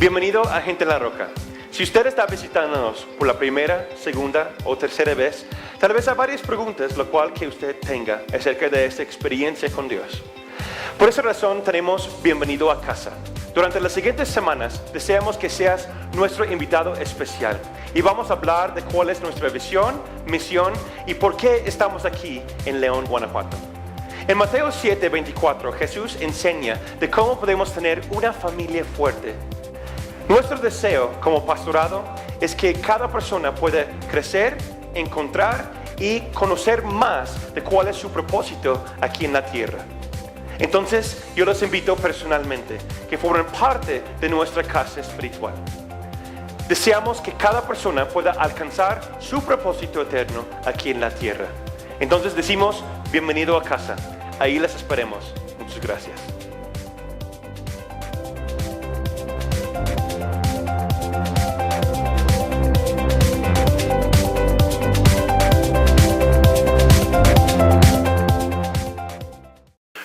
Bienvenido a Gente en la Roca. Si usted está visitándonos por la primera, segunda o tercera vez, tal vez hay varias preguntas lo cual que usted tenga acerca de esta experiencia con Dios. Por esa razón tenemos Bienvenido a Casa. Durante las siguientes semanas deseamos que seas nuestro invitado especial y vamos a hablar de cuál es nuestra visión, misión y por qué estamos aquí en León, Guanajuato. En Mateo 7:24 Jesús enseña de cómo podemos tener una familia fuerte. Nuestro deseo como pastorado es que cada persona pueda crecer, encontrar y conocer más de cuál es su propósito aquí en la tierra. Entonces, yo los invito personalmente que formen parte de nuestra casa espiritual. Deseamos que cada persona pueda alcanzar su propósito eterno aquí en la tierra. Entonces decimos, bienvenido a casa. Ahí les esperemos. Muchas gracias.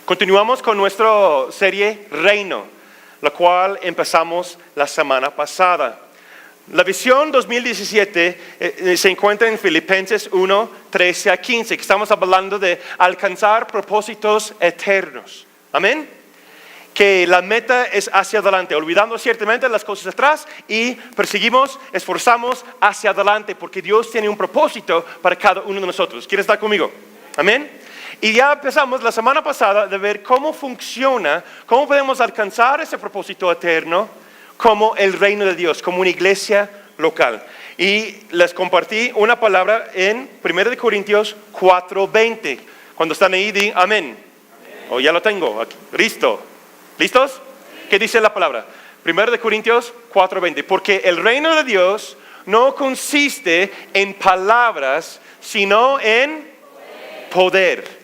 Continuamos con nuestra serie Reino, la cual empezamos la semana pasada. La visión 2017 se encuentra en Filipenses 1, 13 a 15, que estamos hablando de alcanzar propósitos eternos. Amén. Que la meta es hacia adelante, olvidando ciertamente las cosas atrás y perseguimos, esforzamos hacia adelante, porque Dios tiene un propósito para cada uno de nosotros. ¿Quieres estar conmigo? Amén. Y ya empezamos la semana pasada de ver cómo funciona, cómo podemos alcanzar ese propósito eterno como el reino de Dios, como una iglesia local. Y les compartí una palabra en 1 Corintios 4:20. Cuando están ahí, di amén. Oh, ya lo tengo, aquí. Listo. ¿Listos? ¿Qué dice la palabra? 1 Corintios 4:20. Porque el reino de Dios no consiste en palabras, sino en poder.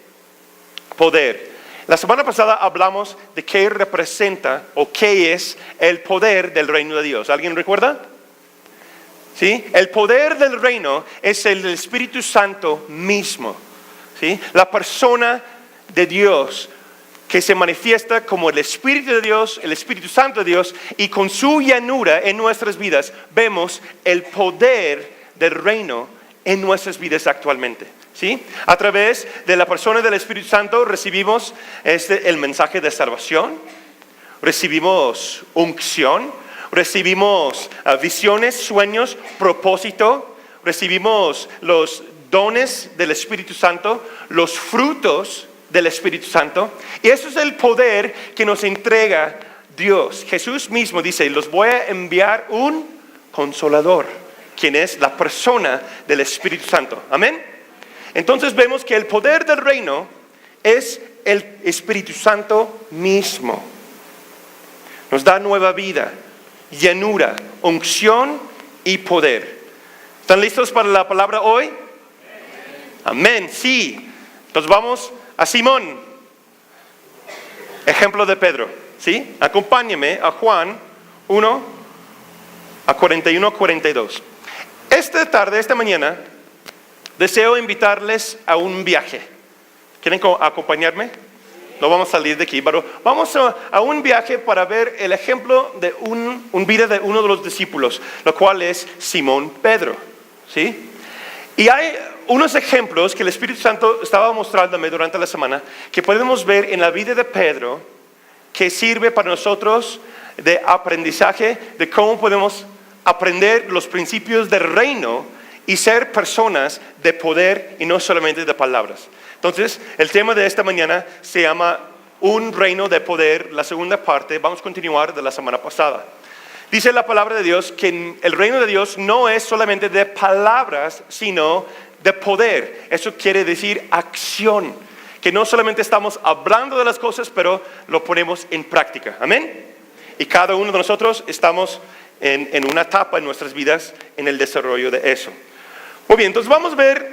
Poder. La semana pasada hablamos de qué representa o qué es el poder del reino de Dios. ¿Alguien recuerda? ¿Sí? El poder del reino es el Espíritu Santo mismo. ¿Sí? La persona de Dios que se manifiesta como el Espíritu de Dios, el Espíritu Santo de Dios, y con su llanura en nuestras vidas vemos el poder del reino en nuestras vidas actualmente. ¿Sí? A través de la persona del Espíritu Santo recibimos el mensaje de salvación, recibimos unción, recibimos visiones, sueños, propósito, recibimos los dones del Espíritu Santo, los frutos del Espíritu Santo, y eso es el poder que nos entrega Dios. Jesús mismo dice, los voy a enviar un consolador, quien es la persona del Espíritu Santo. Amén. Entonces vemos que el poder del reino es el Espíritu Santo mismo. Nos da nueva vida, llenura, unción y poder. ¿Están listos para la palabra hoy? Amén, sí. Entonces vamos a Simón, ejemplo de Pedro. ¿Sí? Acompáñeme a Juan 1, a 41 a 42. Esta mañana, deseo invitarles a un viaje. ¿Quieren acompañarme? No vamos a salir de aquí, pero vamos a un viaje para ver el ejemplo de un vida de uno de los discípulos, lo cual es Simón Pedro. ¿Sí? Y hay unos ejemplos que el Espíritu Santo estaba mostrándome durante la semana que podemos ver en la vida de Pedro que sirve para nosotros de aprendizaje de cómo podemos aprender los principios del reino y ser personas de poder y no solamente de palabras. Entonces, el tema de esta mañana se llama Un reino de poder, la segunda parte. Vamos a continuar de la semana pasada. Dice la palabra de Dios que el reino de Dios no es solamente de palabras, sino de poder. Eso quiere decir acción. Que no solamente estamos hablando de las cosas, pero lo ponemos en práctica. Amén. Y cada uno de nosotros estamos en una etapa en nuestras vidas en el desarrollo de eso. Muy bien, entonces vamos a ver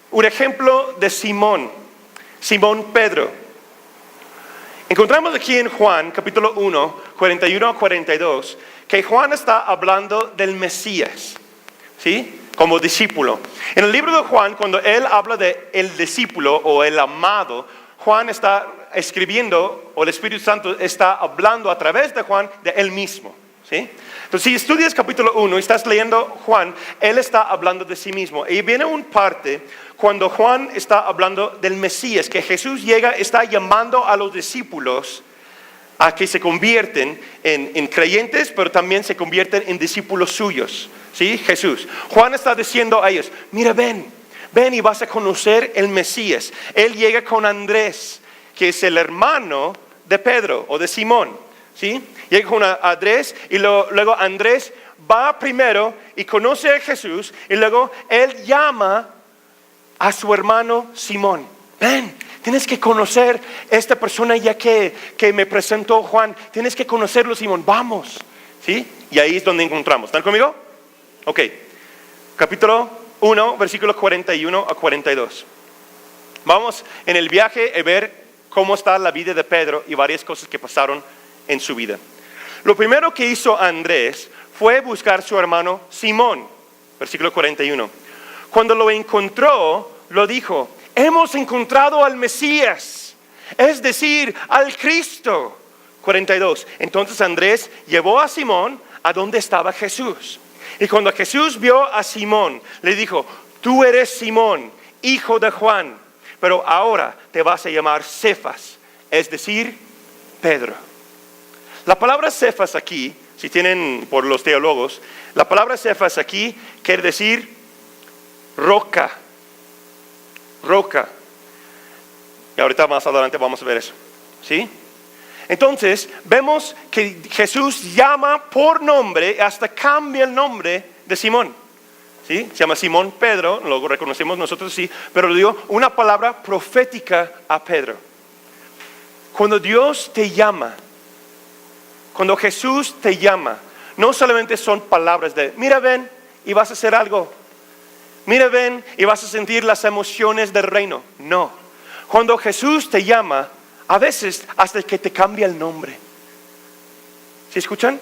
un ejemplo de Simón Pedro. Encontramos aquí en Juan, capítulo 1, 41 a 42, que Juan está hablando del Mesías, ¿sí? Como discípulo. En el libro de Juan, cuando él habla de el discípulo o el amado, Juan está escribiendo, o el Espíritu Santo está hablando a través de Juan de él mismo. ¿sí? Entonces, si estudias capítulo 1 y estás leyendo Juan, él está hablando de sí mismo. Y viene un parte cuando Juan está hablando del Mesías, que Jesús llega, está llamando a los discípulos a que se convierten en creyentes, pero también se convierten en discípulos suyos, ¿sí? Jesús. Juan está diciendo a ellos, mira, ven y vas a conocer el Mesías. Él llega con Andrés, que es el hermano de Pedro o de Simón, ¿sí? Llega con Andrés y luego Andrés va primero y conoce a Jesús y luego él llama a su hermano Simón. Ven, tienes que conocer a esta persona ya que me presentó Juan. Tienes que conocerlo, Simón. Vamos, ¿sí? Y ahí es donde encontramos. ¿Están conmigo? Ok. Capítulo 1, versículos 41 a 42. Vamos en el viaje a ver cómo está la vida de Pedro y varias cosas que pasaron en su vida. Lo primero que hizo Andrés fue buscar a su hermano Simón. Versículo 41. Cuando lo encontró, lo dijo, hemos encontrado al Mesías, es decir, al Cristo. 42. Entonces Andrés llevó a Simón a donde estaba Jesús. Y cuando Jesús vio a Simón, le dijo, tú eres Simón, hijo de Juan, pero ahora te vas a llamar Cefas, es decir, Pedro. La palabra Cefas aquí, si tienen por los teólogos, la palabra Cefas aquí quiere decir roca. Roca. Y ahorita más adelante vamos a ver eso, ¿sí? Entonces, vemos que Jesús llama por nombre, hasta cambia el nombre de Simón, ¿sí? Se llama Simón Pedro, lo reconocemos nosotros, sí, pero le dio una palabra profética a Pedro. Cuando Dios te llama, cuando Jesús te llama, no solamente son palabras de, mira, ven y vas a hacer algo. Mira, ven y vas a sentir las emociones del reino. No. Cuando Jesús te llama, a veces hasta que te cambia el nombre. ¿Sí escuchan?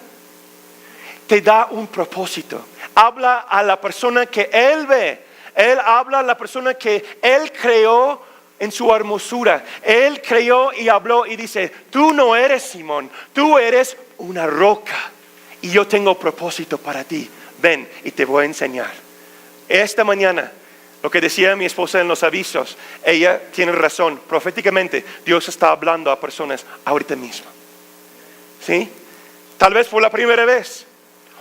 Te da un propósito. Habla a la persona que Él ve. Él habla a la persona que Él creó en su hermosura. Él creó y habló y dice, tú no eres Simón, tú eres una roca. Y yo tengo propósito para ti. Ven y te voy a enseñar. Esta mañana, lo que decía mi esposa en los avisos, ella tiene razón. Proféticamente, Dios está hablando a personas ahorita mismo. ¿Sí? Tal vez por la primera vez,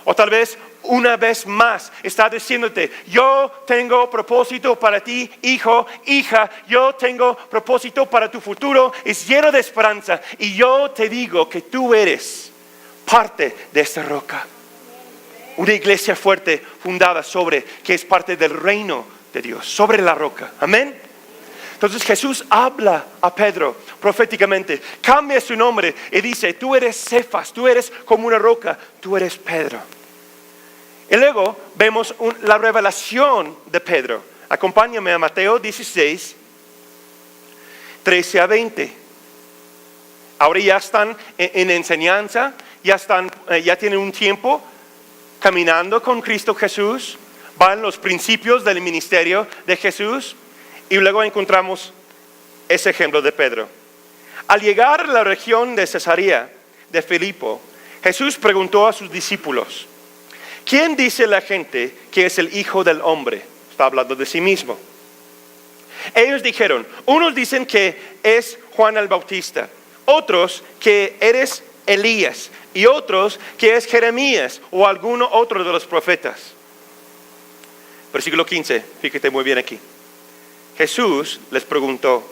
o tal vez una vez más, está diciéndote, yo tengo propósito para ti, hijo, hija, yo tengo propósito para tu futuro, es lleno de esperanza, y yo te digo que tú eres parte de esta roca. Una iglesia fuerte fundada sobre, que es parte del reino de Dios, sobre la roca. Amén. Entonces Jesús habla a Pedro proféticamente, cambia su nombre y dice, tú eres Cefas, tú eres como una roca, tú eres Pedro. Y luego vemos la revelación de Pedro. Acompáñame a Mateo 16, 13 a 20. Ahora ya están en enseñanza, ya tienen un tiempo caminando con Cristo Jesús, van los principios del ministerio de Jesús y luego encontramos ese ejemplo de Pedro. Al llegar a la región de Cesarea de Filipo, Jesús preguntó a sus discípulos, ¿quién dice la gente que es el Hijo del Hombre? Está hablando de sí mismo. Ellos dijeron, unos dicen que es Juan el Bautista, otros que eres Elías y otros que es Jeremías o alguno otro de los profetas. Versículo 15, fíjate muy bien aquí. Jesús les preguntó,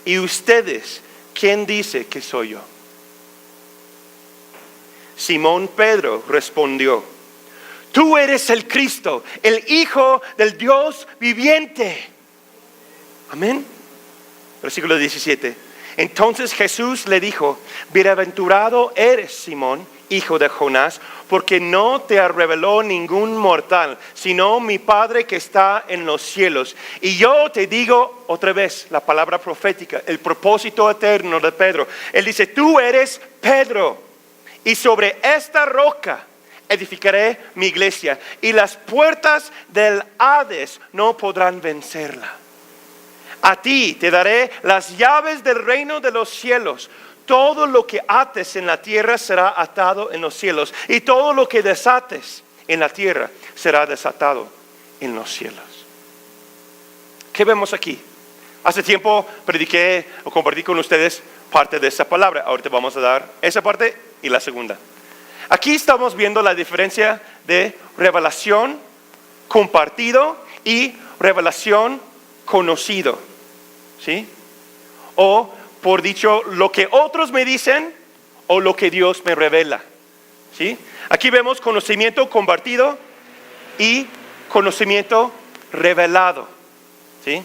¿y ustedes quién dice que soy yo? Simón Pedro respondió, tú eres el Cristo, el Hijo del Dios viviente. Amén. Versículo 17. Entonces Jesús le dijo, bienaventurado eres Simón, hijo de Jonás, porque no te reveló ningún mortal, sino mi Padre que está en los cielos. Y yo te digo otra vez la palabra profética, el propósito eterno de Pedro. Él dice, tú eres Pedro, y sobre esta roca edificaré mi iglesia, y las puertas del Hades no podrán vencerla. A ti te daré las llaves del reino de los cielos. todo lo que ates en la tierra será atado en los cielos, y todo lo que desates en la tierra será desatado en los cielos. ¿Qué vemos aquí? Hace tiempo prediqué o compartí con ustedes parte de esa palabra. Ahorita vamos a dar esa parte y la segunda. Aquí estamos viendo la diferencia de revelación compartido y revelación conocido. ¿Sí? O, por dicho, lo que otros me dicen o lo que Dios me revela. ¿Sí? Aquí vemos conocimiento compartido y conocimiento revelado. ¿Sí?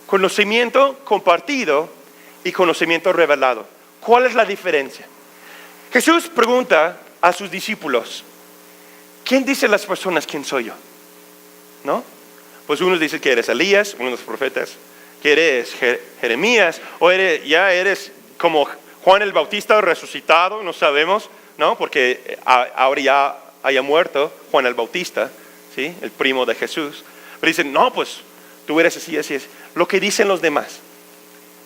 Conocimiento compartido y conocimiento revelado. ¿Cuál es la diferencia? Jesús pregunta a sus discípulos, ¿quién dicen las personas quién soy yo? ¿No? Pues unos dicen que eres Elías, uno de los profetas, que eres Jeremías, o ya eres como Juan el Bautista resucitado, no sabemos, ¿no? Porque ahora ya haya muerto Juan el Bautista, ¿sí? El primo de Jesús. Pero dicen, no, pues tú eres así, así es. Lo que dicen los demás.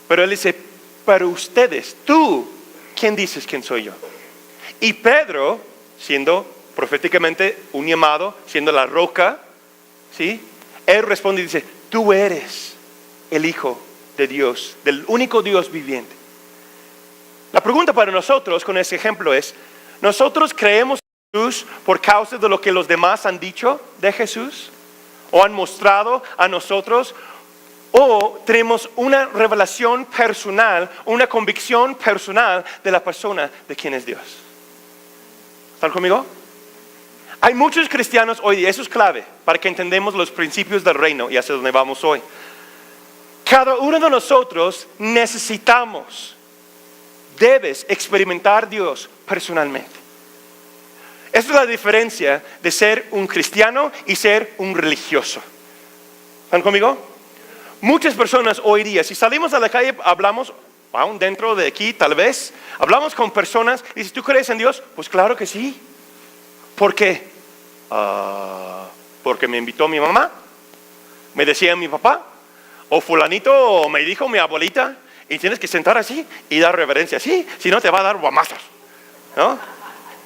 Pero él dice, pero ustedes, tú, ¿quién dices quién soy yo? Y Pedro, siendo proféticamente un llamado, siendo la roca, ¿sí? Él responde y dice, tú eres el Hijo de Dios, del único Dios viviente. La pregunta para nosotros con ese ejemplo es, ¿nosotros creemos en Jesús por causa de lo que los demás han dicho de Jesús? ¿O han mostrado a nosotros? ¿O tenemos una revelación personal, una convicción personal de la persona de quién es Dios? ¿Están conmigo? Hay muchos cristianos hoy día, eso es clave para que entendamos los principios del reino y hacia dónde vamos hoy. Cada uno de nosotros debes experimentar a Dios personalmente. Esa es la diferencia de ser un cristiano y ser un religioso. ¿Están conmigo? Muchas personas hoy día, si salimos a la calle, hablamos, aún dentro de aquí tal vez, hablamos con personas y dices, ¿tú crees en Dios? Pues claro que sí. ¿Por qué? Porque me invitó mi mamá, me decía mi papá, o fulanito me dijo mi abuelita, y tienes que sentar así y dar reverencia así, si no te va a dar guamazos. ¿No?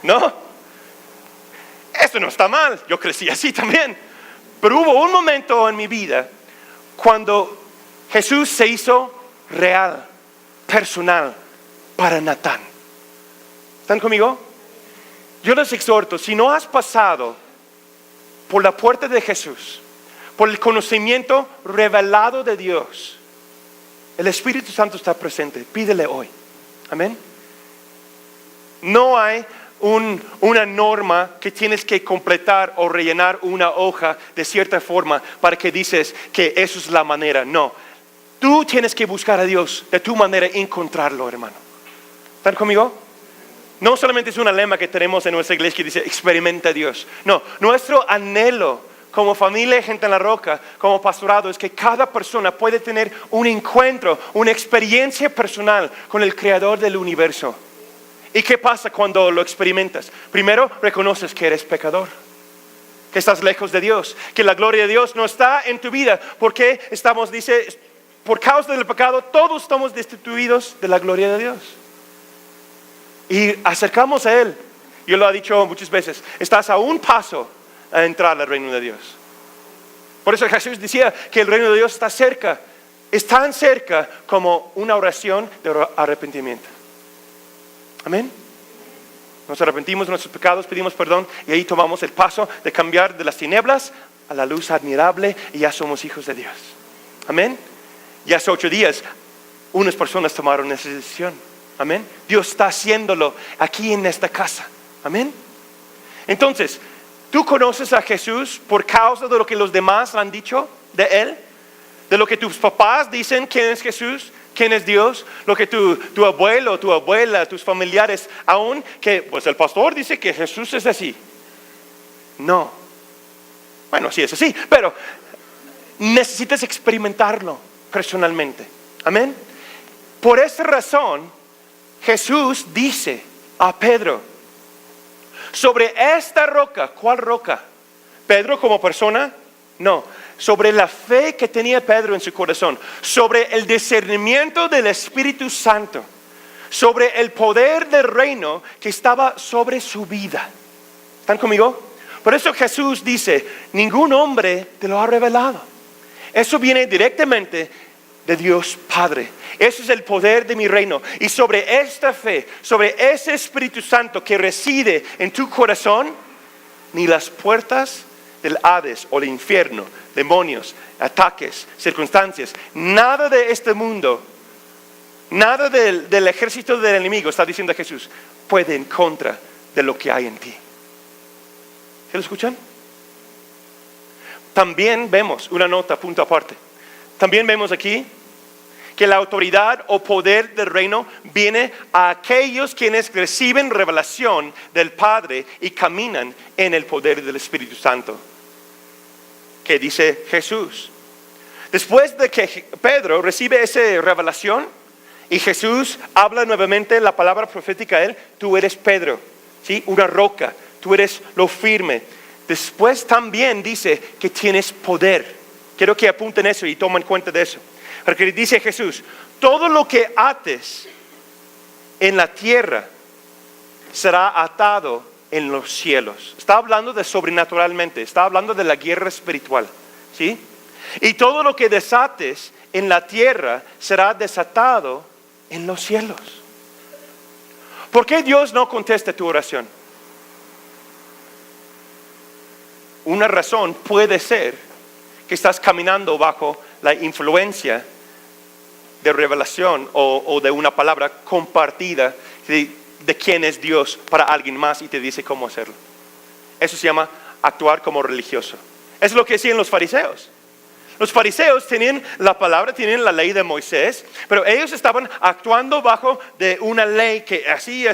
¿No? Eso no está mal, yo crecí así también. Pero hubo un momento en mi vida cuando Jesús se hizo real, personal, para Natán. ¿Están conmigo? Yo les exhorto, si no has pasado por la puerta de Jesús, por el conocimiento revelado de Dios, el Espíritu Santo está presente, pídele hoy. Amén. No hay una norma que tienes que completar o rellenar una hoja de cierta forma para que dices que eso es la manera. No, tú tienes que buscar a Dios de tu manera y encontrarlo, hermano. ¿Están conmigo? No solamente es una lema que tenemos en nuestra iglesia que dice experimenta a Dios. No, nuestro anhelo como familia Gente en la Roca, como pastorado, es que cada persona puede tener un encuentro, una experiencia personal con el Creador del universo. ¿Y qué pasa cuando lo experimentas? Primero, reconoces que eres pecador, que estás lejos de Dios, que la gloria de Dios no está en tu vida, porque dice, por causa del pecado, todos estamos destituidos de la gloria de Dios. Y acercamos a Él. Yo lo he dicho muchas veces, estás a un paso a entrar al reino de Dios. Por eso Jesús decía que el reino de Dios está cerca. Es tan cerca como una oración de arrepentimiento. Amén. Nos arrepentimos de nuestros pecados, pedimos perdón y ahí tomamos el paso de cambiar de las tinieblas a la luz admirable y ya somos hijos de Dios. Amén. Y hace 8 días unas personas tomaron esa decisión. Amén. Dios está haciéndolo aquí en esta casa. Amén. Entonces, ¿tú conoces a Jesús por causa de lo que los demás han dicho de Él? De lo que tus papás dicen quién es Jesús, quién es Dios, lo que tu abuelo, tu abuela, tus familiares, aún que pues el pastor dice que Jesús es así. No. Bueno, sí es así, pero necesitas experimentarlo personalmente. Amén. Por esa razón, Jesús dice a Pedro, sobre esta roca, ¿cuál roca? ¿Pedro como persona? No, sobre la fe que tenía Pedro en su corazón, sobre el discernimiento del Espíritu Santo, sobre el poder del reino que estaba sobre su vida. ¿Están conmigo? Por eso Jesús dice, ningún hombre te lo ha revelado. Eso viene directamente de Dios Padre. Eso es el poder de mi reino. Y sobre esta fe, sobre ese Espíritu Santo que reside en tu corazón, ni las puertas del Hades o del infierno, demonios, ataques, circunstancias, nada de este mundo, nada del ejército del enemigo, está diciendo Jesús, puede en contra de lo que hay en ti. ¿Se lo escuchan? También vemos una nota, punto aparte. También vemos aquí que la autoridad o poder del reino viene a aquellos quienes reciben revelación del Padre y caminan en el poder del Espíritu Santo. ¿Qué dice Jesús? Después de que Pedro recibe esa revelación y Jesús habla nuevamente la palabra profética a él, tú eres Pedro, ¿sí? Una roca, tú eres lo firme. Después también dice que tienes poder. Quiero que apunten eso y tomen cuenta de eso. Porque dice Jesús, todo lo que ates en la tierra será atado en los cielos. Está hablando de sobrenaturalmente, está hablando de la guerra espiritual, ¿sí? Y todo lo que desates en la tierra será desatado en los cielos. ¿Por qué Dios no contesta tu oración? Una razón puede ser que estás caminando bajo la influencia de revelación o de una palabra compartida de quién es Dios para alguien más y te dice cómo hacerlo. Eso se llama actuar como religioso. Es lo que decían los fariseos. Los fariseos tenían la palabra, tenían la ley de Moisés, pero ellos estaban actuando bajo de una ley que así.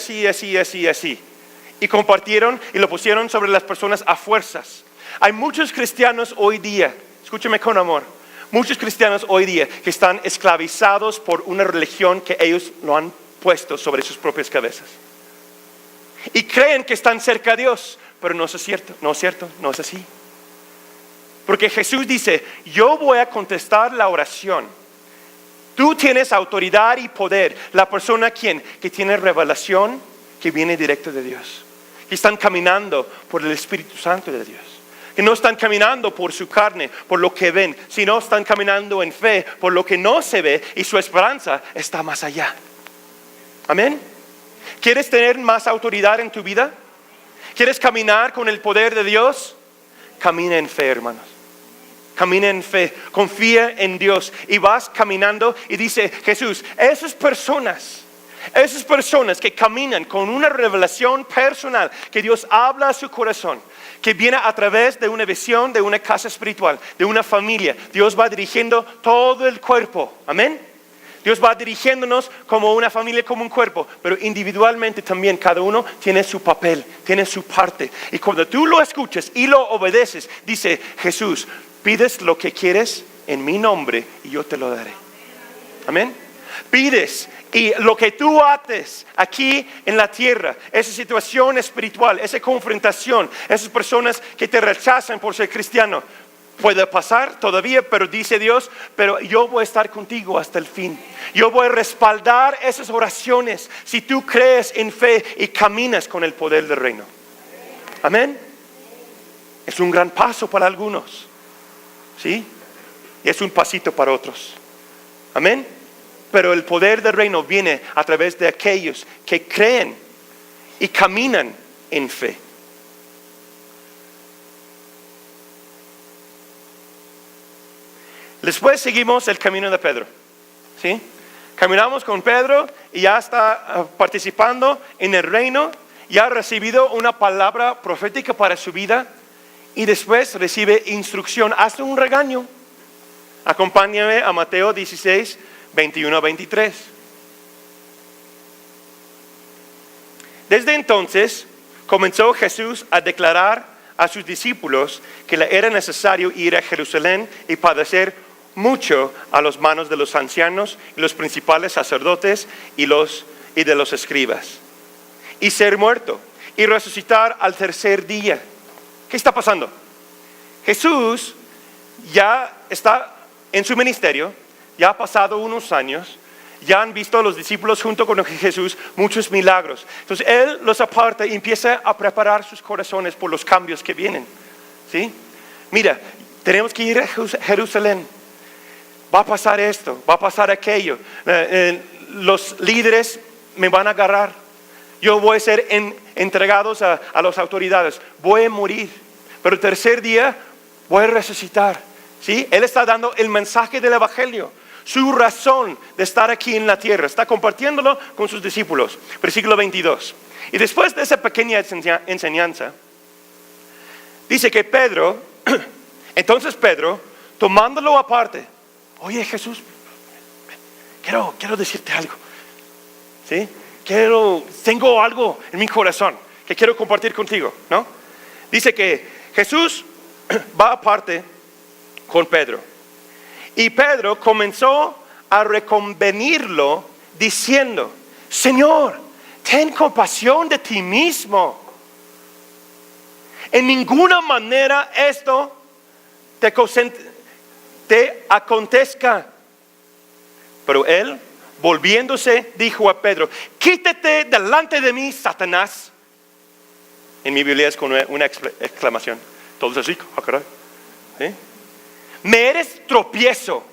Y compartieron y lo pusieron sobre las personas a fuerzas. Hay muchos cristianos hoy día, escúchame con amor, muchos cristianos hoy día que están esclavizados por una religión que ellos lo han puesto sobre sus propias cabezas. Y creen que están cerca de Dios, pero no es cierto, no es así. Porque Jesús dice, yo voy a contestar la oración. Tú tienes autoridad y poder, la persona que tiene revelación que viene directo de Dios. Que están caminando por el Espíritu Santo de Dios. Que no están caminando por su carne, por lo que ven, sino están caminando en fe, por lo que no se ve y su esperanza está más allá. Amén. ¿Quieres tener más autoridad en tu vida? ¿Quieres caminar con el poder de Dios? Camina en fe, hermanos. Camina en fe, confía en Dios y vas caminando y dice Jesús, esas personas que caminan con una revelación personal, que Dios habla a su corazón, que viene a través de una visión, de una casa espiritual, de una familia. Dios va dirigiendo todo el cuerpo, amén. Dios va dirigiéndonos como una familia, como un cuerpo, pero individualmente también cada uno tiene su papel, tiene su parte. Y cuando tú lo escuchas y lo obedeces, dice Jesús, pides lo que quieres en mi nombre y yo te lo daré. Amén. Pides y lo que tú ates aquí en la tierra, esa situación espiritual, esa confrontación, esas personas que te rechazan por ser cristiano, puede pasar todavía, pero dice Dios, pero yo voy a estar contigo hasta el fin. Yo voy a respaldar esas oraciones si tú crees en fe y caminas con el poder del reino. Amén. Es un gran paso para algunos, ¿sí? Y es un pasito para otros. Amén. Pero el poder del reino viene a través de aquellos que creen y caminan en fe. Después seguimos el camino de Pedro, ¿sí? Caminamos con Pedro y ya está participando en el reino, ya ha recibido una palabra profética para su vida y después recibe instrucción, hasta un regaño. Acompáñame a Mateo 16, 21 a 23. Desde entonces comenzó Jesús a declarar a sus discípulos que le era necesario ir a Jerusalén y padecer mucho a las manos de los ancianos y los principales sacerdotes y de los escribas, y ser muerto y resucitar al tercer día. ¿Qué está pasando? Jesús ya está en su ministerio, ya ha pasado unos años, ya han visto a los discípulos junto con Jesús muchos milagros. Entonces Él los aparta y empieza a preparar sus corazones por los cambios que vienen. ¿Sí? Mira, tenemos que ir a Jerusalén. Va a pasar esto, va a pasar aquello. Los líderes me van a agarrar. Yo voy a ser entregados a las autoridades. Voy a morir. Pero el tercer día voy a resucitar. ¿Sí? Él está dando el mensaje del Evangelio. Su razón de estar aquí en la tierra. Está compartiéndolo con sus discípulos. Versículo 22. Y después de esa pequeña enseñanza, dice que entonces Pedro, tomándolo aparte, oye Jesús, quiero decirte algo. ¿Sí? Tengo algo en mi corazón que quiero compartir contigo, ¿no? Dice que Jesús va aparte con Pedro. Y Pedro comenzó a reconvenirlo diciendo, Señor, ten compasión de ti mismo. En ninguna manera esto te acontezca. Pero él, volviéndose, dijo a Pedro, quítate delante de mí, Satanás. En mi Biblia es con una exclamación. Todos así, caray. ¿Sí? Me eres tropiezo,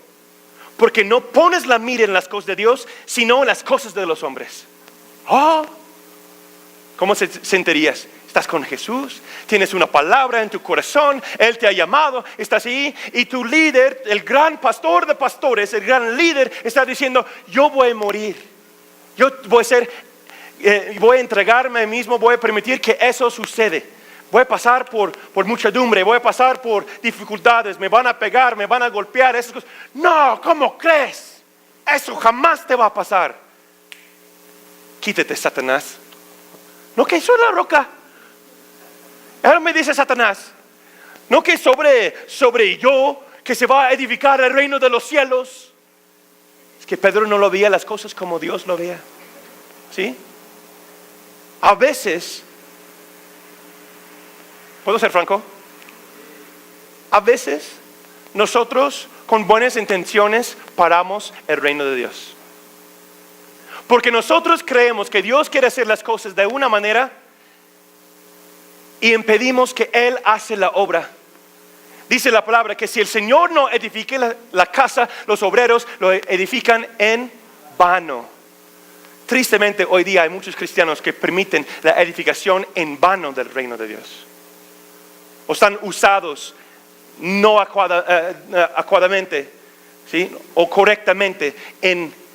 porque no pones la mira en las cosas de Dios, sino en las cosas de los hombres. ¿Cómo sentirías? Estás con Jesús, tienes una palabra en tu corazón, Él te ha llamado, estás ahí y tu líder, el gran pastor de pastores, el gran líder está diciendo, yo voy a morir, yo voy a entregarme a mí mismo, voy a permitir que eso sucede. Voy a pasar por muchedumbre, voy a pasar por dificultades, me van a pegar, me van a golpear, esas cosas. No, ¿cómo crees? Eso jamás te va a pasar. Quítate, Satanás. No, que soy la roca. Ahora me dice Satanás, no que sobre yo, que se va a edificar el reino de los cielos. Es que Pedro no lo veía las cosas como Dios lo veía. ¿Sí? A veces, ¿puedo ser franco? A veces nosotros con buenas intenciones paramos el reino de Dios. Porque nosotros creemos que Dios quiere hacer las cosas de una manera y impedimos que Él hace la obra. Dice la palabra que si el Señor no edifique la casa, los obreros lo edifican en vano. Tristemente hoy día hay muchos cristianos que permiten la edificación en vano del reino de Dios. O están usados no adecuadamente, ¿sí? O correctamente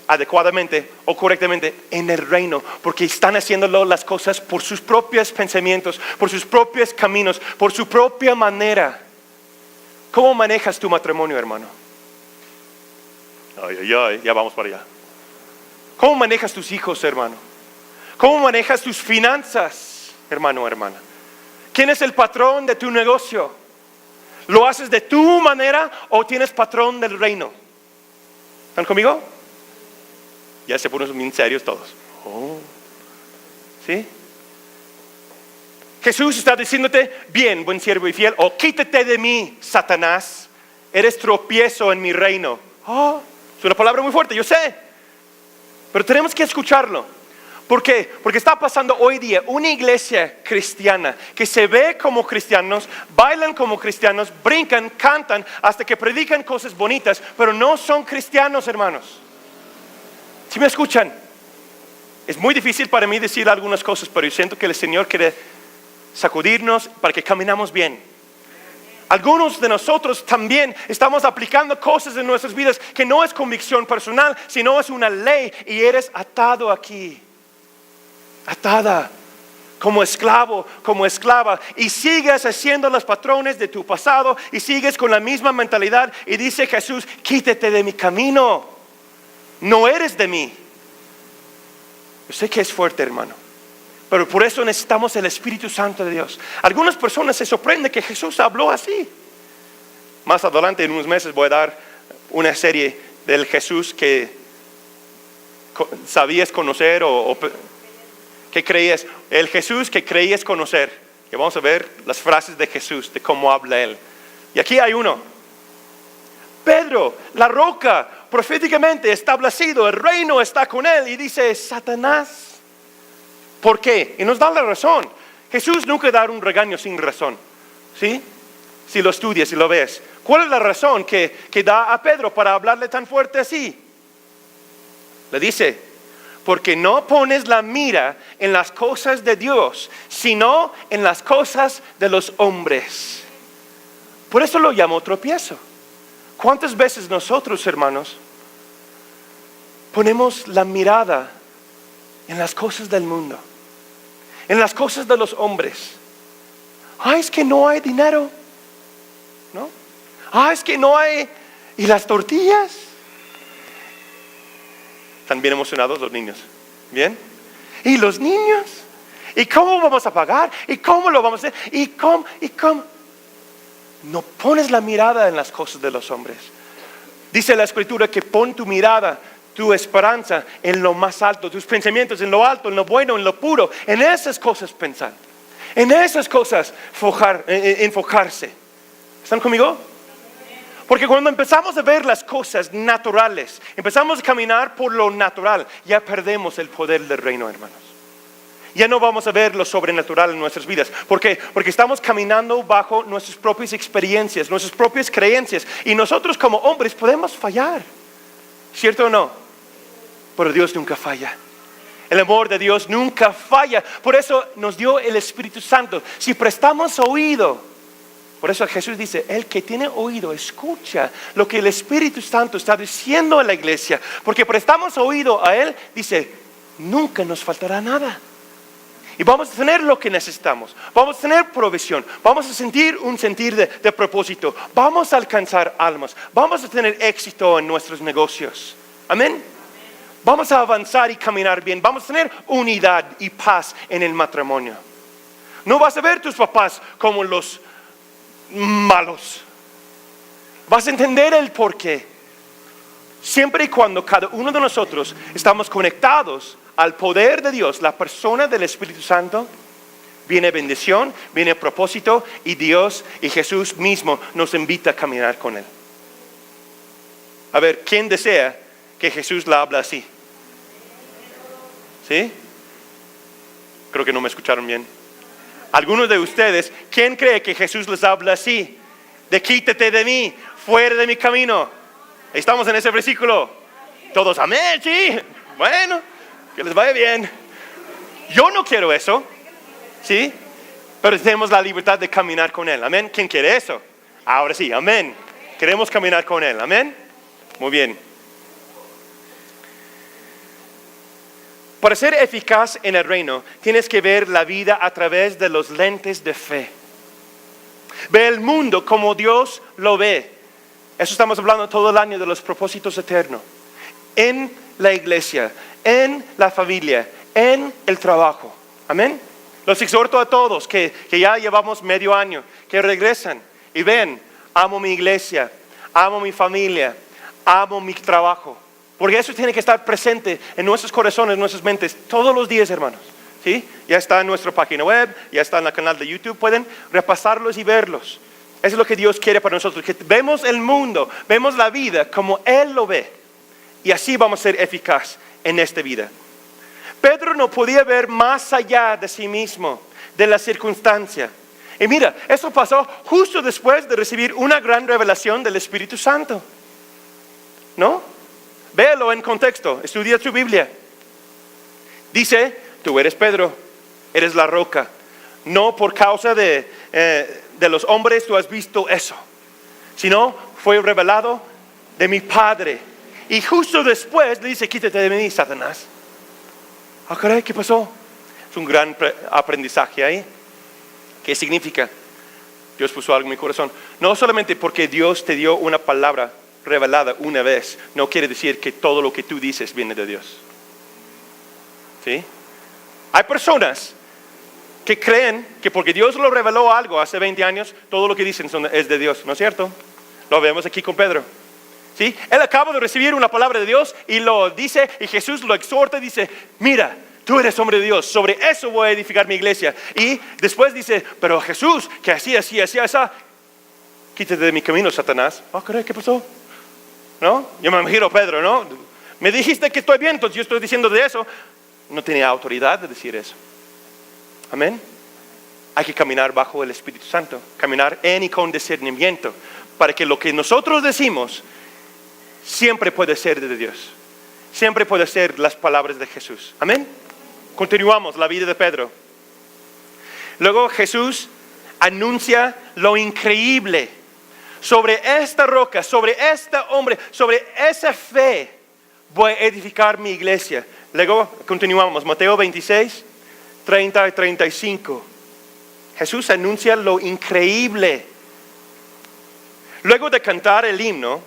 adecuadamente o correctamente en el reino, porque están haciéndolo las cosas por sus propios pensamientos, por sus propios caminos, por su propia manera. ¿Cómo manejas tu matrimonio, hermano? Ya vamos para allá. ¿Cómo manejas tus hijos, hermano? ¿Cómo manejas tus finanzas, hermano o hermana? ¿Quién es el patrón de tu negocio? ¿Lo haces de tu manera o tienes patrón del reino? ¿Están conmigo? Ya se ponen bien serios todos. ¿Sí? Jesús está diciéndote, bien, buen siervo y fiel, o quítate de mí, Satanás, eres tropiezo en mi reino. Es una palabra muy fuerte, yo sé, pero tenemos que escucharlo. ¿Por qué? Porque está pasando hoy día una iglesia cristiana que se ve como cristianos, bailan como cristianos, brincan, cantan, hasta que predican cosas bonitas, pero no son cristianos, hermanos. ¿Sí me escuchan? Es muy difícil para mí decir algunas cosas, pero yo siento que el Señor quiere sacudirnos para que caminamos bien. Algunos de nosotros también estamos aplicando cosas en nuestras vidas que no es convicción personal, sino es una ley y eres atado aquí. Atada como esclavo, como esclava, y sigues haciendo los patrones de tu pasado y sigues con la misma mentalidad y dice Jesús, quítate de mi camino. No eres de mí. Yo sé que es fuerte, hermano, pero por eso necesitamos el Espíritu Santo de Dios. Algunas personas se sorprenden que Jesús habló así. Más adelante, en unos meses, voy a dar una serie del Jesús que sabías conocer o que creías. El Jesús que creías conocer. Que vamos a ver las frases de Jesús, de cómo habla Él. Y aquí hay uno. Pedro, la roca. proféticamente establecido, el reino está con él y dice, Satanás. ¿Por qué? Y nos da la razón. Jesús nunca da un regaño sin razón, ¿sí? Si lo estudias y lo ves. ¿Cuál es la razón que da a Pedro para hablarle tan fuerte así? Le dice, porque no pones la mira en las cosas de Dios, sino en las cosas de los hombres. Por eso lo llamo tropiezo. ¿Cuántas veces nosotros, hermanos, ponemos la mirada en las cosas del mundo, en las cosas de los hombres? Es que no hay dinero, ¿no? Es que no hay. ¿Y las tortillas? ¿Están bien emocionados los niños? ¿Bien? ¿Y los niños? ¿Y cómo vamos a pagar? ¿Y cómo lo vamos a hacer? ¿Y cómo? No pones la mirada en las cosas de los hombres. Dice la Escritura que pon tu mirada, tu esperanza en lo más alto, tus pensamientos en lo alto, en lo bueno, en lo puro. En esas cosas pensar. En esas cosas enfocarse. ¿Están conmigo? Porque cuando empezamos a ver las cosas naturales, empezamos a caminar por lo natural, ya perdemos el poder del reino, hermanos. Ya no vamos a ver lo sobrenatural en nuestras vidas. ¿Por qué? Porque estamos caminando bajo nuestras propias experiencias, nuestras propias creencias. Y nosotros como hombres podemos fallar. ¿Cierto o no? Pero Dios nunca falla. El amor de Dios nunca falla. Por eso nos dio el Espíritu Santo. Si prestamos oído, por eso Jesús dice, el que tiene oído escucha lo que el Espíritu Santo está diciendo a la iglesia. Porque prestamos oído a Él, dice, nunca nos faltará nada. Y vamos a tener lo que necesitamos. Vamos a tener provisión. Vamos a sentir un sentir de propósito. Vamos a alcanzar almas. Vamos a tener éxito en nuestros negocios. Amén. Vamos a avanzar y caminar bien. Vamos a tener unidad y paz en el matrimonio. No vas a ver tus papás como los malos. Vas a entender el porqué. Siempre y cuando cada uno de nosotros estamos conectados al poder de Dios, la persona del Espíritu Santo, viene bendición, viene propósito, y Dios y Jesús mismo nos invita a caminar con Él. A ver, ¿quién desea que Jesús la habla así? ¿Sí? Creo que no me escucharon bien. Algunos de ustedes, ¿quién cree que Jesús les habla así? De quítate de mí, fuera de mi camino. Estamos en ese versículo. Todos, amén, sí. Bueno, que les vaya bien. Yo no quiero eso, ¿sí? Pero tenemos la libertad de caminar con Él, amén. ¿Quién quiere eso? Ahora sí, amén. Queremos caminar con Él, amén. Muy bien. Para ser eficaz en el reino, tienes que ver la vida a través de los lentes de fe. Ve el mundo como Dios lo ve. Eso estamos hablando todo el año de los propósitos eternos. En la iglesia, en la familia, en el trabajo. Amén. Los exhorto a todos que ya llevamos medio año, que regresan y ven, amo mi iglesia, amo mi familia, amo mi trabajo. Porque eso tiene que estar presente en nuestros corazones, en nuestras mentes, todos los días, hermanos. ¿Sí? Ya está en nuestra página web, ya está en el canal de YouTube, pueden repasarlos y verlos. Eso es lo que Dios quiere para nosotros, que vemos el mundo, vemos la vida como Él lo ve. Y así vamos a ser eficaz en esta vida. Pedro no podía ver más allá de sí mismo, de la circunstancia. Y mira, eso pasó justo después de recibir una gran revelación del Espíritu Santo. ¿No? Véalo en contexto, estudia tu Biblia. Dice, tú eres Pedro, eres la roca. No por causa de los hombres tú has visto eso, sino fue revelado de mi Padre. Y justo después le dice, quítate de mí, Satanás. Caray, ¿qué pasó? Es un gran aprendizaje ahí. ¿Qué significa? Dios puso algo en mi corazón. No solamente porque Dios te dio una palabra revelada una vez, no quiere decir que todo lo que tú dices viene de Dios. ¿Sí? Hay personas que creen que porque Dios lo reveló algo hace 20 años, todo lo que dicen es de Dios, ¿no es cierto? Lo vemos aquí con Pedro. ¿Sí? Él acaba de recibir una palabra de Dios y lo dice, y Jesús lo exhorta y dice, mira, tú eres hombre de Dios, sobre eso voy a edificar mi iglesia. Y después dice, pero Jesús, que así, quítate de mi camino, Satanás. Caray, ¿qué pasó? ¿no? Yo me imagino a Pedro, ¿no? Me dijiste que estoy bien, entonces yo estoy diciendo de eso. No tenía autoridad de decir eso. Amén. Hay que caminar bajo el Espíritu Santo, caminar en y con discernimiento, para que lo que nosotros decimos siempre puede ser de Dios, siempre puede ser las palabras de Jesús. Amén. Continuamos la vida de Pedro. Luego Jesús anuncia lo increíble sobre esta roca, sobre este hombre, sobre esa fe. Voy a edificar mi iglesia. Luego continuamos, Mateo 26, 30 y 35. Jesús anuncia lo increíble. Luego de cantar el himno,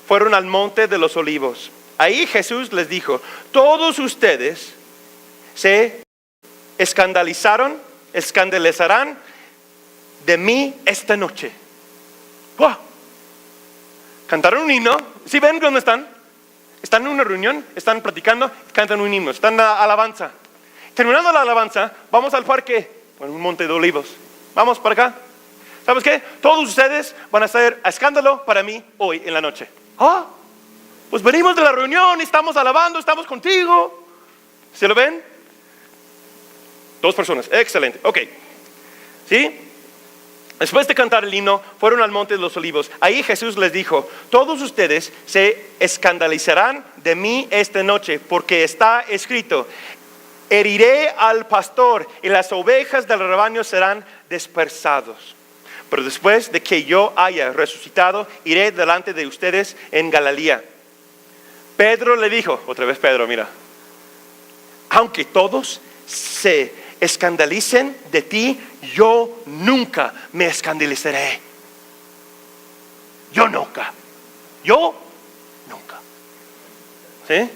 fueron al monte de los olivos. Ahí Jesús les dijo: todos ustedes se escandalizarán de mí esta noche. ¡Wow! Cantaron un himno. ¿Sí ven dónde están? Están en una reunión, están platicando, cantan un himno, están en la alabanza. Terminando la alabanza, vamos al parque, en un monte de olivos. Vamos para acá. ¿Sabes qué? Todos ustedes van a hacer escándalo para mí hoy en la noche. Ah, pues venimos de la reunión, estamos alabando, estamos contigo. ¿Se lo ven? 2 personas, excelente, ok. ¿Sí? Después de cantar el himno, fueron al monte de los olivos. Ahí Jesús les dijo: todos ustedes se escandalizarán de mí esta noche, porque está escrito: heriré al pastor y las ovejas del rebaño serán dispersados. Pero después de que yo haya resucitado, iré delante de ustedes en Galilea. Pedro le dijo, otra vez Pedro, mira: aunque todos se escandalicen de ti, yo nunca me escandalizaré. Yo nunca. ¿Sí?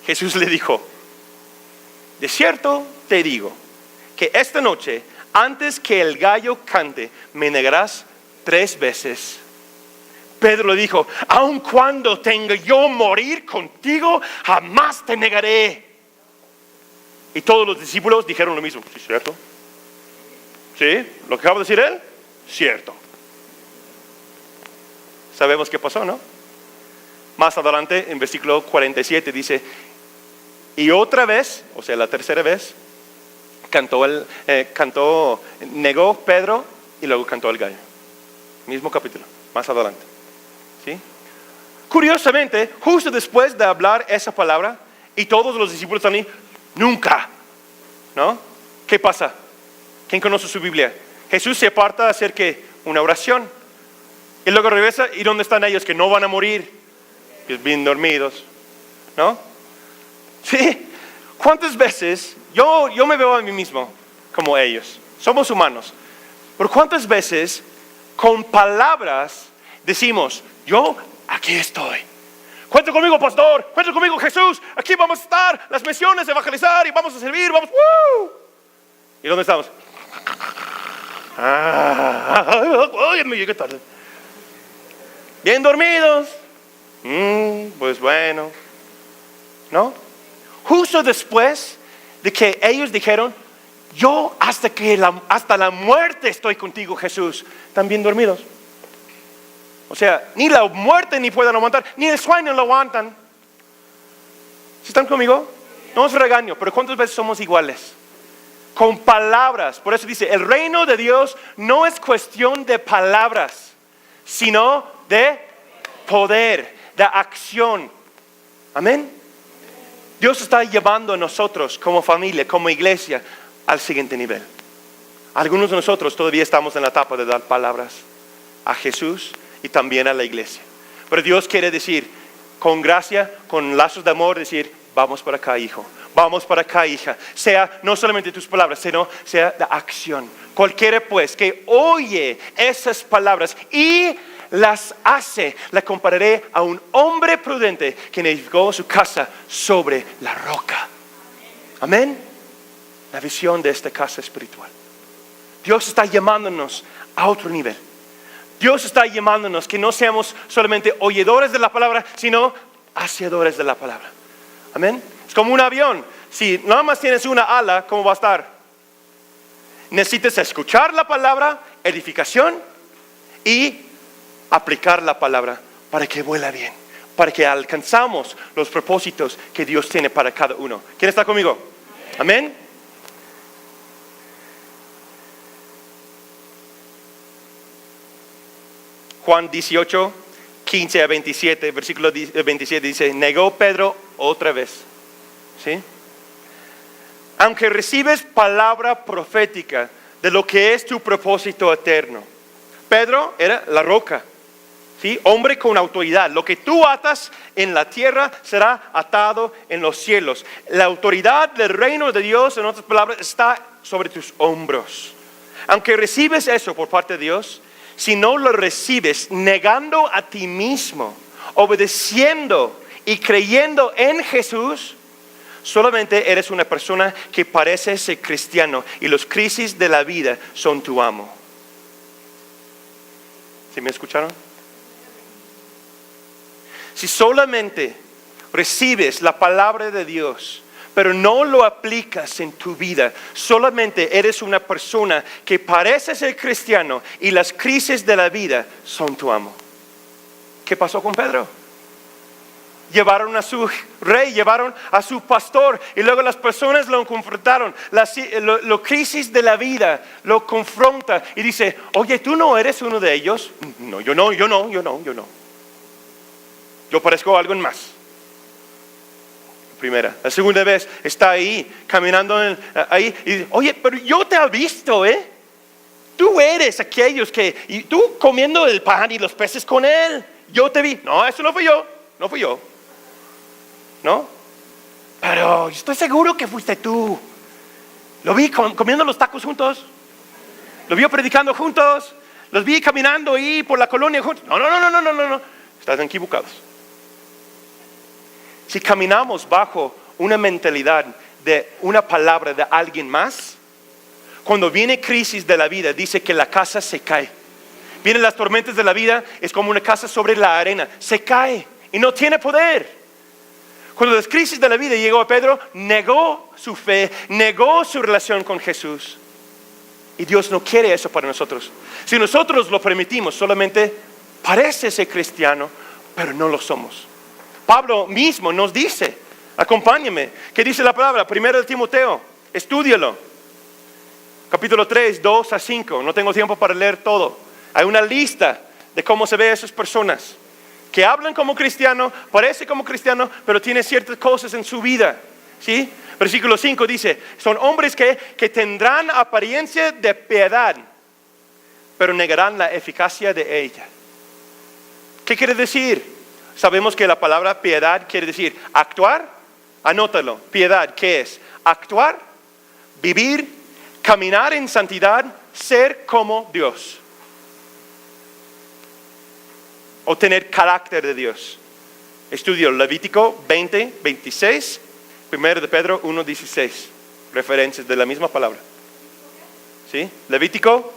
Jesús le dijo: de cierto te digo que esta noche, antes que el gallo cante, me negarás 3 veces. Pedro le dijo: aun cuando tenga yo morir contigo, jamás te negaré. Y todos los discípulos dijeron lo mismo. ¿Sí, cierto? ¿Sí? ¿Lo que acaba de decir él? Cierto. Sabemos qué pasó, ¿no? Más adelante, en versículo 47 dice: y otra vez, o sea, la tercera vez, negó Pedro y luego cantó el gallo. Mismo capítulo, más adelante. ¿Sí? Curiosamente, justo después de hablar esa palabra, y todos los discípulos están ahí: nunca, ¿no? ¿Qué pasa? ¿Quién conoce su Biblia? Jesús se aparta a hacer ¿qué? Una oración. Y luego regresa, ¿y dónde están ellos que no van a morir? Pues bien dormidos, ¿no? Sí. ¿Cuántas veces yo me veo a mí mismo como ellos? Somos humanos. ¿Por cuántas veces con palabras decimos: yo aquí estoy? Cuenta conmigo, pastor. Cuenta conmigo, Jesús. Aquí vamos a estar. Las misiones, evangelizar y vamos a servir. Vamos. ¡Woo! ¿Y dónde estamos? Me llegué tarde. Bien dormidos. Pues bueno. ¿No? Justo después de que ellos dijeron: yo hasta la muerte estoy contigo, Jesús. Están bien dormidos. O sea, ni la muerte ni pueden aguantar, ni el sueño lo aguantan. ¿Sí están conmigo? No os regaño, pero ¿cuántas veces somos iguales? Con palabras. Por eso dice: el reino de Dios no es cuestión de palabras, sino de poder, de acción. Amén. Dios está llevando a nosotros como familia, como iglesia, al siguiente nivel. Algunos de nosotros todavía estamos en la etapa de dar palabras a Jesús y también a la iglesia. Pero Dios quiere decir, con gracia, con lazos de amor, decir: vamos para acá, hijo. Vamos para acá, hija. Sea no solamente tus palabras, sino sea la acción. Cualquiera pues que oye esas palabras y las hace, la compararé a un hombre prudente que edificó su casa sobre la roca. Amén. La visión de esta casa espiritual. Dios está llamándonos a otro nivel. Dios está llamándonos que no seamos solamente oyedores de la palabra, sino hacedores de la palabra. Amén. Es como un avión. Si nada más tienes una ala, ¿cómo va a estar? Necesitas escuchar la palabra, edificación, y aplicar la palabra para que vuela bien, para que alcanzamos los propósitos que Dios tiene para cada uno. ¿Quién está conmigo? Amén. Juan 18, 15 a 27, versículo 27 dice, negó Pedro otra vez. ¿Sí? Aunque recibes palabra profética de lo que es tu propósito eterno. Pedro era la roca. ¿Sí? Hombre con autoridad. Lo que tú atas en la tierra será atado en los cielos. La autoridad del reino de Dios, en otras palabras, está sobre tus hombros. Aunque recibes eso por parte de Dios, si no lo recibes negando a ti mismo, obedeciendo y creyendo en Jesús, solamente eres una persona que parece ser cristiano y las crisis de la vida son tu amo. ¿Sí me escucharon? Si solamente recibes la palabra de Dios, pero no lo aplicas en tu vida, solamente eres una persona que parece ser cristiano y las crisis de la vida son tu amo. ¿Qué pasó con Pedro? Llevaron a su rey, llevaron a su pastor y luego las personas lo confrontaron. La crisis de la vida lo confronta y dice, oye, ¿tú no eres uno de ellos? No, yo no. Yo parezco algo más. Primera. La segunda vez está ahí, caminando ahí y dice, oye, pero yo te he visto, Tú eres aquellos y tú comiendo el pan y los peces con él. Yo te vi. No, eso no fui yo. ¿No? Pero estoy seguro que fuiste tú. Lo vi comiendo los tacos juntos. Lo vi predicando juntos. Los vi caminando ahí por la colonia juntos. No. Están equivocados. Si caminamos bajo una mentalidad de una palabra de alguien más, cuando viene crisis de la vida, dice que la casa se cae. Vienen las tormentas de la vida, es como una casa sobre la arena, se cae y no tiene poder. Cuando las crisis de la vida llegó a Pedro, negó su fe, negó su relación con Jesús. Y Dios no quiere eso para nosotros. Si nosotros lo permitimos, solamente parece ser cristiano, pero no lo somos. Pablo mismo nos dice, acompáñame, ¿qué dice la palabra? 1 Timoteo, estúdialo. Capítulo 3, 2 a 5, no tengo tiempo para leer todo. Hay una lista de cómo se ve a esas personas que hablan como cristiano, parece como cristiano, pero tiene ciertas cosas en su vida. ¿Sí? Versículo 5 dice, son hombres que tendrán apariencia de piedad, pero negarán la eficacia de ella. ¿Qué quiere decir? Sabemos que la palabra piedad quiere decir actuar. Anótalo. Piedad, ¿qué es? Actuar, vivir, caminar en santidad, ser como Dios. O tener carácter de Dios. Estudio Levítico 20, 26, 1 de Pedro 1, 16. Referencias de la misma palabra. ¿Sí? Levítico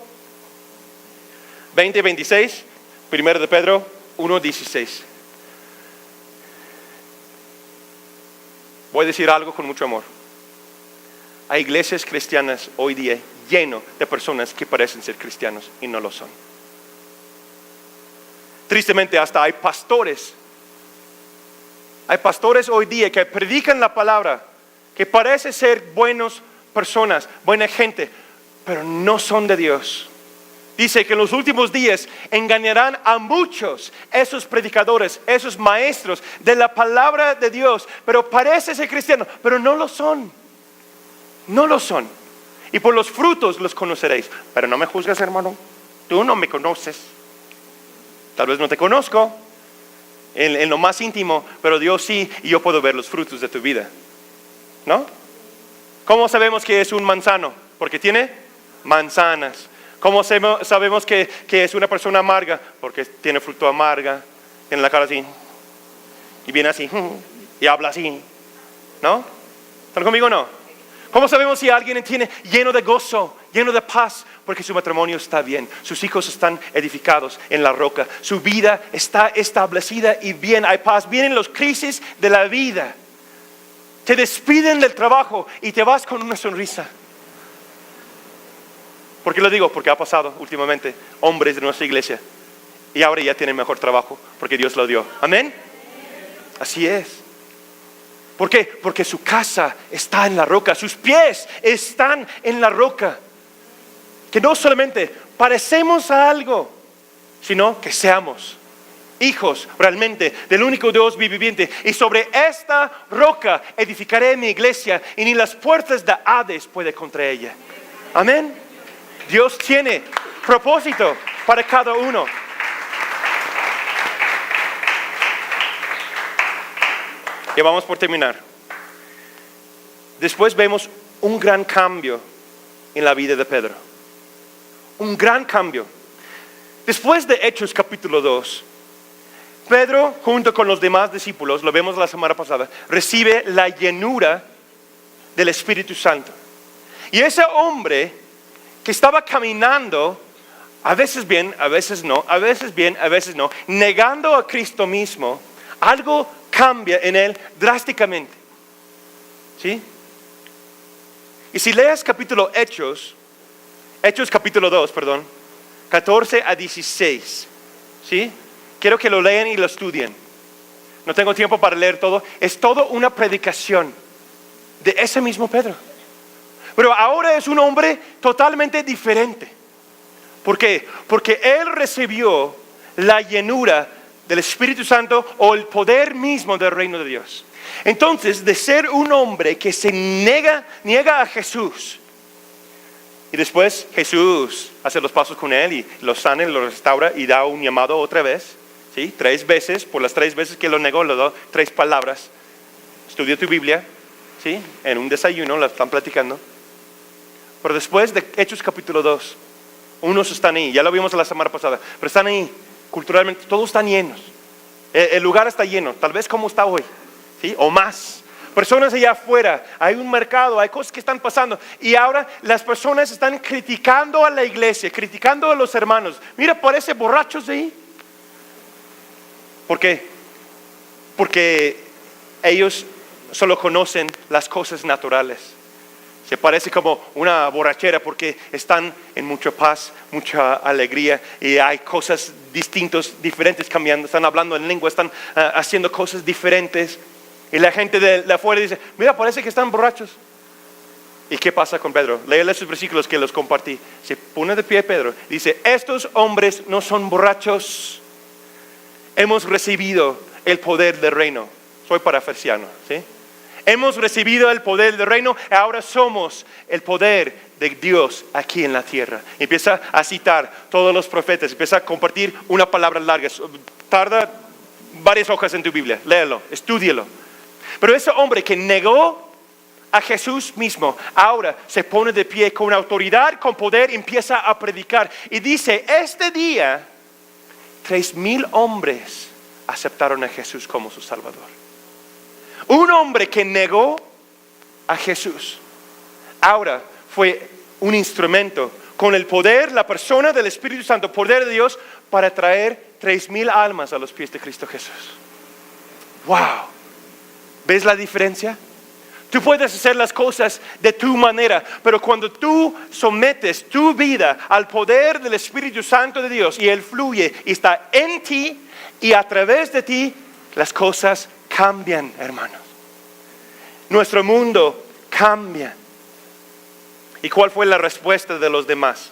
20, 26, 1 de Pedro 1, 16. Voy a decir algo con mucho amor. Hay iglesias cristianas hoy día lleno de personas que parecen ser cristianos y no lo son. Tristemente hasta hay pastores hoy día que predican la palabra, que parecen ser buenas personas, buena gente, pero no son de Dios. Dice que en los últimos días engañarán a muchos, esos predicadores, esos maestros de la palabra de Dios, pero parece ser cristiano, pero no lo son. No lo son. Y por los frutos los conoceréis. Pero no me juzgues, hermano. Tú no me conoces. Tal vez no te conozco en lo más íntimo, pero Dios sí, y yo puedo ver los frutos de tu vida. ¿No? ¿Cómo sabemos que es un manzano? Porque tiene manzanas. ¿Cómo sabemos que es una persona amarga? Porque tiene fruto amarga, tiene la cara así, y viene así, y habla así, ¿no? ¿Están conmigo o no? ¿Cómo sabemos si alguien tiene lleno de gozo, lleno de paz? Porque su matrimonio está bien, sus hijos están edificados en la roca, su vida está establecida y bien, hay paz. Vienen las crisis de la vida, te despiden del trabajo y te vas con una sonrisa. ¿Por qué lo digo? Porque ha pasado últimamente hombres de nuestra iglesia y ahora ya tienen mejor trabajo porque Dios lo dio. Amén. Así es. ¿Por qué? Porque su casa está en la roca, sus pies están en la roca. Que no solamente parecemos a algo, sino que seamos hijos realmente del único Dios viviente. Y sobre esta roca edificaré mi iglesia, y ni las puertas de Hades pueden contra ella. Amén. Dios tiene propósito para cada uno. Y vamos por terminar. Después vemos un gran cambio en la vida de Pedro. Un gran cambio. Después de Hechos capítulo 2, Pedro, junto con los demás discípulos, lo vemos la semana pasada, recibe la llenura del Espíritu Santo. Y ese hombre que estaba caminando, a veces bien, a veces no, a veces bien, a veces no, negando a Cristo mismo, algo cambia en él drásticamente. ¿Sí? Y si lees Hechos capítulo 2, 14 a 16, ¿sí? Quiero que lo lean y lo estudien. No tengo tiempo para leer todo. Es toda una predicación de ese mismo Pedro. Pero ahora es un hombre totalmente diferente. ¿Por qué? Porque él recibió la llenura del Espíritu Santo o el poder mismo del reino de Dios. Entonces, de ser un hombre que se niega a Jesús, y después Jesús hace los pasos con él y lo sana y lo restaura y da un llamado otra vez, ¿sí? 3 veces, por las 3 veces que lo negó, le da 3 palabras. Estudia tu Biblia, ¿sí? En un desayuno la están platicando. Pero después de Hechos capítulo 2, unos están ahí, ya lo vimos la semana pasada, pero están ahí, culturalmente, todos están llenos. El lugar está lleno, tal vez como está hoy, ¿sí? O más. Personas allá afuera, hay un mercado, hay cosas que están pasando. Y ahora las personas están criticando a la iglesia, criticando a los hermanos. Mira, parece borrachos ahí. ¿Por qué? Porque ellos solo conocen las cosas naturales. Se parece como una borrachera porque están en mucha paz, mucha alegría y hay cosas distintas, diferentes cambiando. Están hablando en lengua, están haciendo cosas diferentes. Y la gente de afuera dice, mira, parece que están borrachos. ¿Y qué pasa con Pedro? Léele esos versículos que los compartí. Se pone de pie Pedro. Dice, estos hombres no son borrachos. Hemos recibido el poder del reino. Soy parafrasiano, ¿sí? Hemos recibido el poder del reino, ahora somos el poder de Dios aquí en la tierra. Empieza a citar todos los profetas, empieza a compartir una palabra larga. Tarda varias hojas en tu Biblia, léelo, estúdielo. Pero ese hombre que negó a Jesús mismo, ahora se pone de pie con autoridad, con poder, empieza a predicar. Y dice, este día, 3,000 hombres aceptaron a Jesús como su Salvador. Un hombre que negó a Jesús, ahora fue un instrumento con el poder, la persona del Espíritu Santo, poder de Dios, para traer 3,000 almas a los pies de Cristo Jesús. ¡Wow! ¿Ves la diferencia? Tú puedes hacer las cosas de tu manera, pero cuando tú sometes tu vida al poder del Espíritu Santo de Dios y Él fluye y está en ti y a través de ti, las cosas cambian, hermanos. Nuestro mundo cambia. ¿Y cuál fue la respuesta de los demás?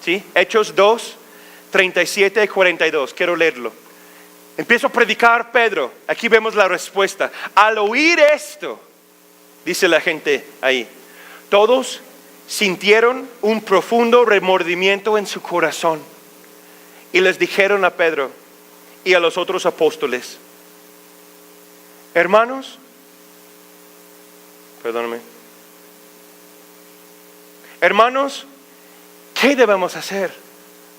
¿Sí? Hechos 2, 37 y 42. Quiero leerlo. Empiezo a predicar Pedro. Aquí vemos la respuesta. Al oír esto, dice la gente ahí, todos sintieron un profundo remordimiento en su corazón. Y les dijeron a Pedro y a los otros apóstoles, hermanos, hermanos, ¿qué debemos hacer?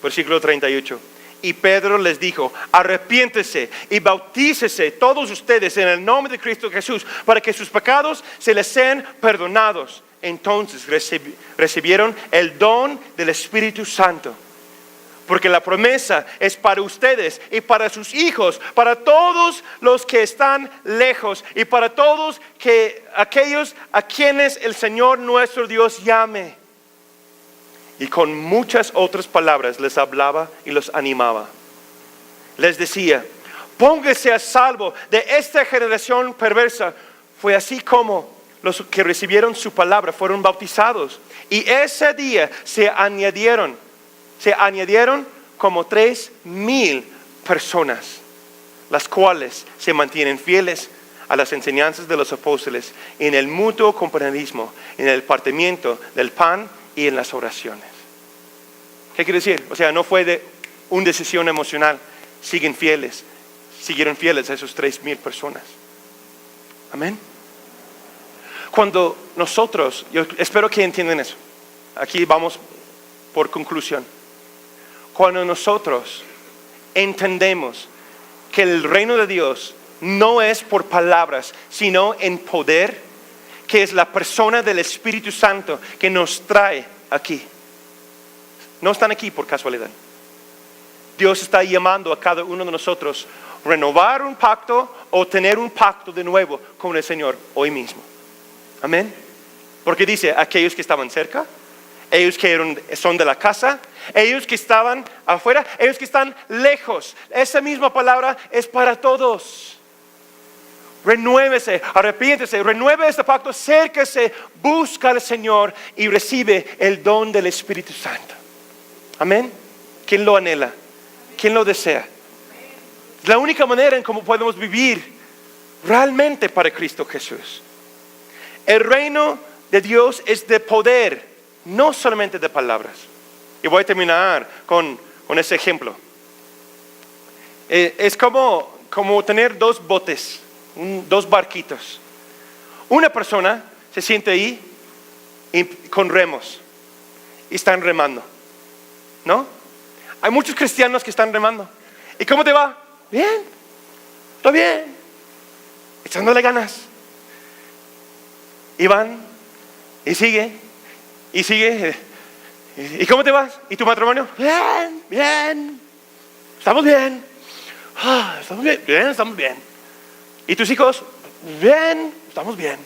Versículo 38. Y Pedro les dijo, arrepiéntese y bautícese todos ustedes en el nombre de Cristo Jesús para que sus pecados se les sean perdonados. Entonces recibieron el don del Espíritu Santo. Porque la promesa es para ustedes y para sus hijos, para todos los que están lejos y para todos aquellos a quienes el Señor nuestro Dios llame. Y con muchas otras palabras les hablaba y los animaba. Les decía, póngase a salvo de esta generación perversa. Fue así como los que recibieron su palabra fueron bautizados. Y ese día se añadieron como 3,000 personas, las cuales se mantienen fieles a las enseñanzas de los apóstoles, en el mutuo compañerismo, en el partimiento del pan y en las oraciones. ¿Qué quiere decir? O sea, no fue de una decisión emocional. Siguieron fieles a esos 3,000 personas. Amén. Cuando nosotros, yo espero que entiendan eso. Aquí vamos por conclusión. Cuando nosotros entendemos que el reino de Dios no es por palabras, sino en poder, que es la persona del Espíritu Santo que nos trae aquí. No están aquí por casualidad. Dios está llamando a cada uno de nosotros a renovar un pacto o tener un pacto de nuevo con el Señor hoy mismo. Amén. Porque dice, aquellos que estaban cerca, ellos que son de la casa, ellos que estaban afuera, ellos que están lejos. Esa misma palabra es para todos. Renuévese, arrepiéntese, renueve este pacto, acérquese, busca al Señor y recibe el don del Espíritu Santo. Amén. ¿Quién lo anhela? ¿Quién lo desea? Es la única manera en cómo podemos vivir realmente para Cristo Jesús. El reino de Dios es de poder, no solamente de palabras. Y voy a terminar con ese ejemplo. Es como tener 2 botes, 2 barquitos. Una persona se siente ahí con remos y están remando, ¿no? Hay muchos cristianos que están remando. ¿Y cómo te va? Bien, todo bien, echándole ganas. Y van, y sigue. ¿Y cómo te vas? ¿Y tu matrimonio? Bien, bien, estamos bien. Estamos bien. ¿Y tus hijos? Bien, estamos bien.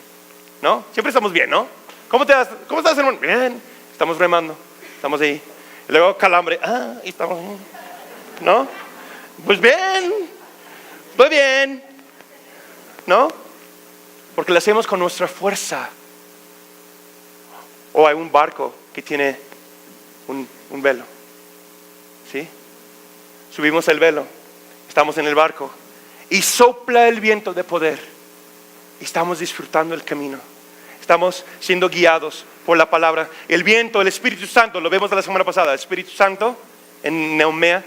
¿No? Siempre estamos bien, ¿no? ¿Cómo estás, hermano? Bien, estamos remando, estamos ahí. Y luego calambre, y estamos, ¿no? Pues bien, muy bien, ¿no? Porque lo hacemos con nuestra fuerza. O hay un barco que tiene un velo, ¿sí? Subimos el velo, estamos en el barco y sopla el viento de poder y estamos disfrutando el camino. Estamos siendo guiados por la palabra. El viento, el Espíritu Santo, lo vemos de la semana pasada. El Espíritu Santo en Neumea,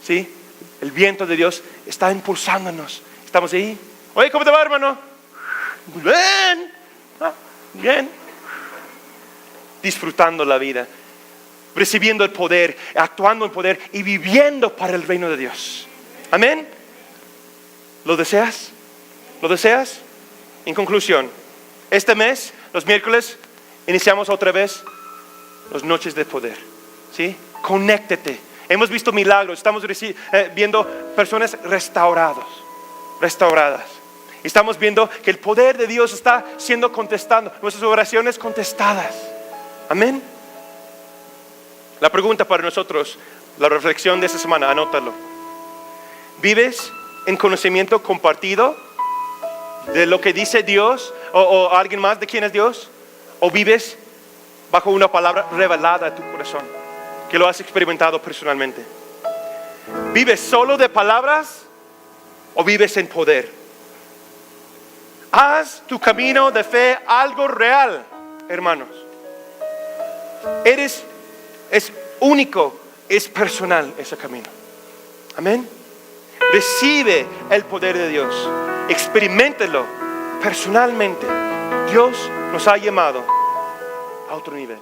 ¿sí? El viento de Dios está impulsándonos. Estamos ahí. Oye, ¿cómo te va, hermano? Bien. Bien. Disfrutando la vida, recibiendo el poder, actuando en poder y viviendo para el reino de Dios. Amén. ¿Lo deseas? ¿Lo deseas? En conclusión, este mes, los miércoles, iniciamos otra vez las noches de poder, ¿sí? Conéctate. Hemos visto milagros, estamos viendo personas restauradas. Estamos viendo que el poder de Dios está siendo contestando, nuestras oraciones contestadas. Amén. La pregunta para nosotros, la reflexión de esta semana, anótalo. ¿Vives en conocimiento compartido de lo que dice Dios o alguien más de quién es Dios? ¿O vives bajo una palabra revelada a tu corazón, que lo has experimentado personalmente? ¿Vives solo de palabras o vives en poder? Haz tu camino de fe algo real, hermanos. Es único, es personal ese camino. Amén. Recibe el poder de Dios, experiméntelo personalmente. Dios nos ha llamado a otro nivel.